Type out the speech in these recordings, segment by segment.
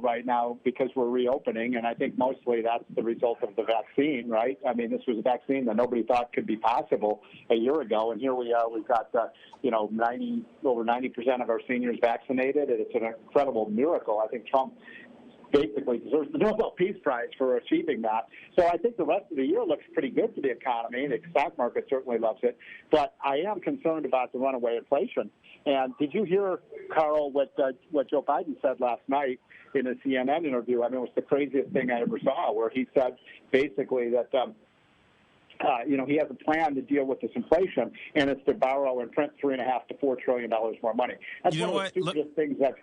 right now because we're reopening, and I think mostly that's the result of the vaccine, right? I mean, this was a vaccine that nobody thought could be possible a year ago, and here we are. We've got, over 90% of our seniors vaccinated, and it's an incredible miracle. I think Trump basically deserves the Nobel Peace Prize for achieving that. So I think the rest of the year looks pretty good for the economy. The stock market certainly loves it. But I am concerned about the runaway inflation. And did you hear, Carl, what Joe Biden said last night in a CNN interview? I mean, it was the craziest thing I ever saw, where he said basically that he has a plan to deal with this inflation, and it's to borrow and print $3.5 to $4 trillion more money. That's one of the stupidest things that.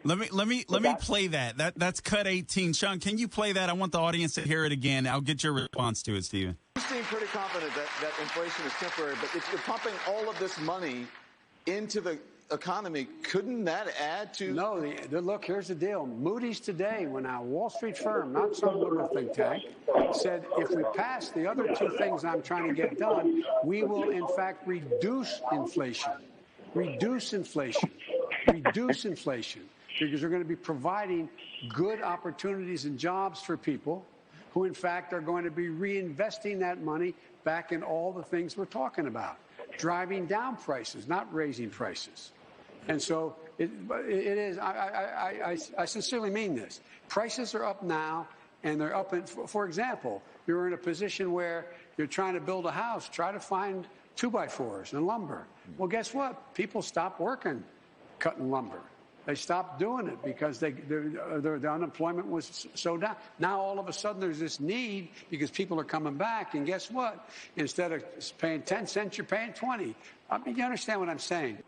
Let me play that. That's cut 18. Sean, can you play that? I want the audience to hear it again. I'll get your response to it, Stephen. You seem pretty confident that inflation is temporary, but if you're pumping all of this money into the economy, couldn't that add to... No, look, here's the deal. Moody's today, when a Wall Street firm, not some liberal think tank, said if we pass the other two things I'm trying to get done, we will, in fact, reduce inflation. Reduce inflation. Reduce inflation. Because we're going to be providing good opportunities and jobs for people who, in fact, are going to be reinvesting that money back in all the things we're talking about, driving down prices, not raising prices. And so it is, I sincerely mean this. Prices are up now, and they're up. For example, you're in a position where you're trying to build a house, try to find 2x4s and lumber. Well, guess what? People stopped working cutting lumber. They stopped doing it because the unemployment was so down. Now, all of a sudden, there's this need because people are coming back. And guess what? Instead of paying 10 cents, you're paying 20. I mean, you understand what I'm saying?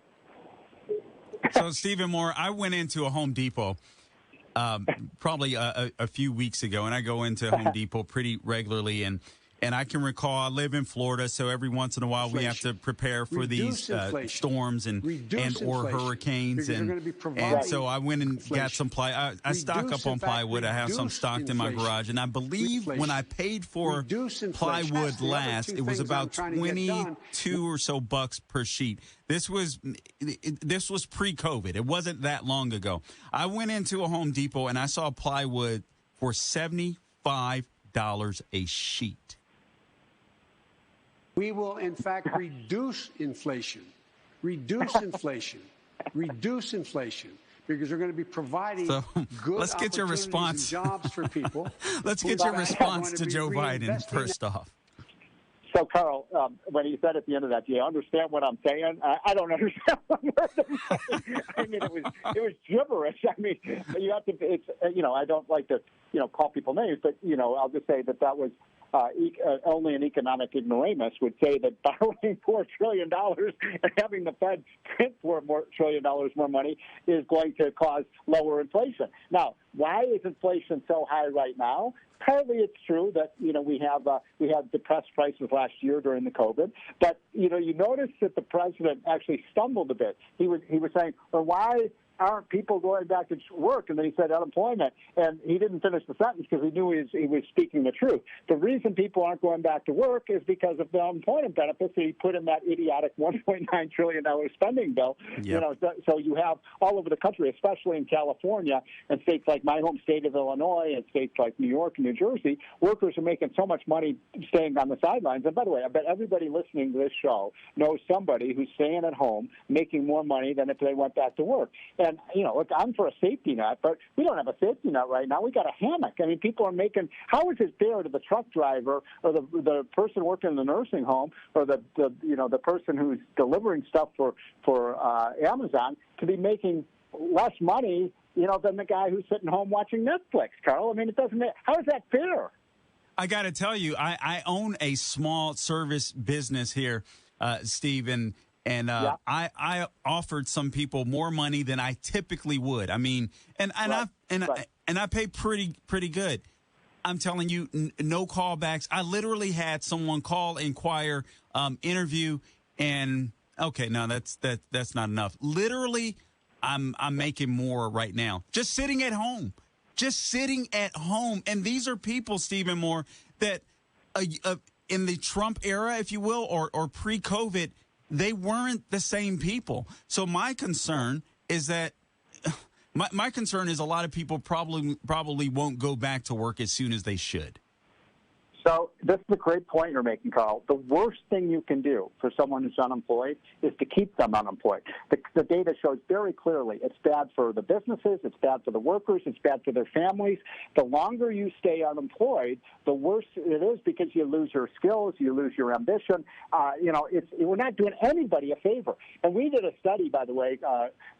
So, Stephen Moore, I went into a Home Depot probably a few weeks ago, and I go into Home Depot pretty regularly. And I can recall I live in Florida, so every once in a while we have to prepare for these storms and or hurricanes. And so I went and got some plywood. I stock up on plywood. I have some stocked in my garage. And I believe when I paid for plywood last, it was about 22 or so bucks per sheet. This was pre-COVID. It wasn't that long ago. I went into a Home Depot and I saw plywood for $75 a sheet. We will, in fact, reduce inflation. Reduce inflation. Reduce inflation. Because we're going to be providing good let's get your response. And jobs for people. Let's get your response to Joe Biden first off. So, Carl, when he said at the end of that, do you understand what I'm saying? I don't understand what word I'm saying. I mean, it was gibberish. I mean, you have to. It's I don't like to call people names, but I'll just say that was. Only an economic ignoramus would say that borrowing $4 trillion and having the Fed print $4 trillion more money is going to cause lower inflation. Now, why is inflation so high right now? Partly it's true that we have depressed prices last year during the COVID, but you notice that the president actually stumbled a bit. He was saying, well, why aren't people going back to work? And then he said unemployment, and he didn't finish the sentence because he knew he was speaking the truth. The reason people aren't going back to work is because of the unemployment benefits that he put in that idiotic $1.9 trillion spending bill. Yep. So you have all over the country, especially in California and states like my home state of Illinois and states like New York and New Jersey, workers are making so much money staying on the sidelines. And by the way, I bet everybody listening to this show knows somebody who's staying at home making more money than if they went back to work. And, look, I'm for a safety net, but we don't have a safety net right now. We got a hammock. I mean, people are making – how is it fair to the truck driver or the person working in the nursing home or the person who's delivering stuff for Amazon to be making less money, than the guy who's sitting home watching Netflix, Carl? I mean, it doesn't – how is that fair? I got to tell you, I own a small service business here, Steve, and I offered some people more money than I typically would. I mean, and I pay pretty good. I'm telling you, no callbacks. I literally had someone call, inquire, interview, and okay, no, that's not enough. Literally, I'm making more right now just sitting at home. And these are people, Stephen Moore, that in the Trump era, if you will, or pre-COVID, they weren't the same people. So my concern is that My concern is a lot of people probably won't go back to work as soon as they should. So this is a great point you're making, Carl. The worst thing you can do for someone who's unemployed is to keep them unemployed. The data shows very clearly it's bad for the businesses, it's bad for the workers, it's bad for their families. The longer you stay unemployed, the worse it is because you lose your skills, you lose your ambition. We're not doing anybody a favor. And we did a study, by the way.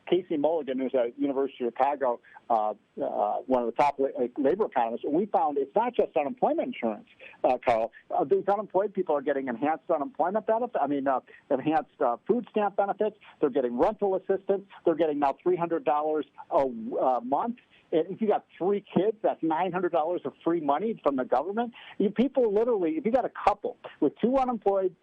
Casey Mulligan, who's at University of Chicago, one of the top labor economists, and we found it's not just unemployment insurance, Carl. These unemployed people are getting enhanced unemployment benefits. Enhanced food stamp benefits. They're getting rental assistance. They're getting now $300 a month. And if you got 3 kids, that's $900 of free money from the government. People literally, if you got a couple with 2 unemployed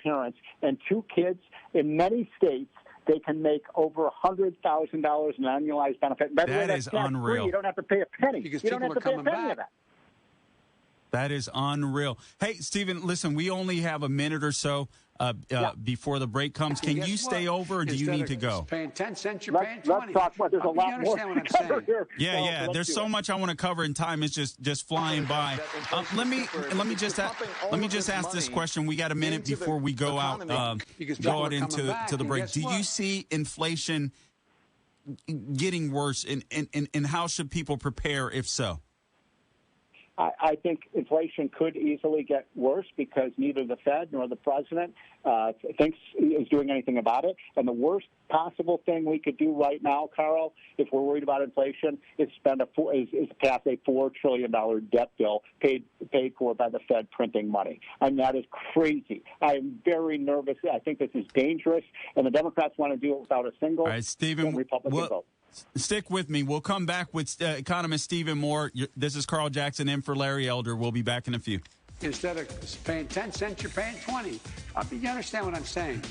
parents and 2 kids in many states, they can make over $100,000 in annualized benefit. That is unreal. You don't have to pay a penny. Because you don't have to pay a penny of that. That is unreal. Hey, Stephen, listen, we only have a minute or so before the break comes. Can you stay over, or do you need to go? Paying 10 cents, you're paying 20. Let's talk about. There's a lot more to cover here. Yeah. There's so much I want to cover, and time is just flying by. Let me just ask this question. We got a minute before we go out. Go out into the break. Do you see inflation getting worse, and how should people prepare if so? I think inflation could easily get worse because neither the Fed nor the president thinks is doing anything about it. And the worst possible thing we could do right now, Carl, if we're worried about inflation, is pass a $4 trillion debt bill paid for by the Fed printing money. And that is crazy. I am very nervous. I think this is dangerous, and the Democrats want to do it without a single Republican vote. Stick with me. We'll come back with economist Stephen Moore. This is Carl Jackson in for Larry Elder. We'll be back in a few. Instead of paying 10 cents, you're paying 20. You understand what I'm saying?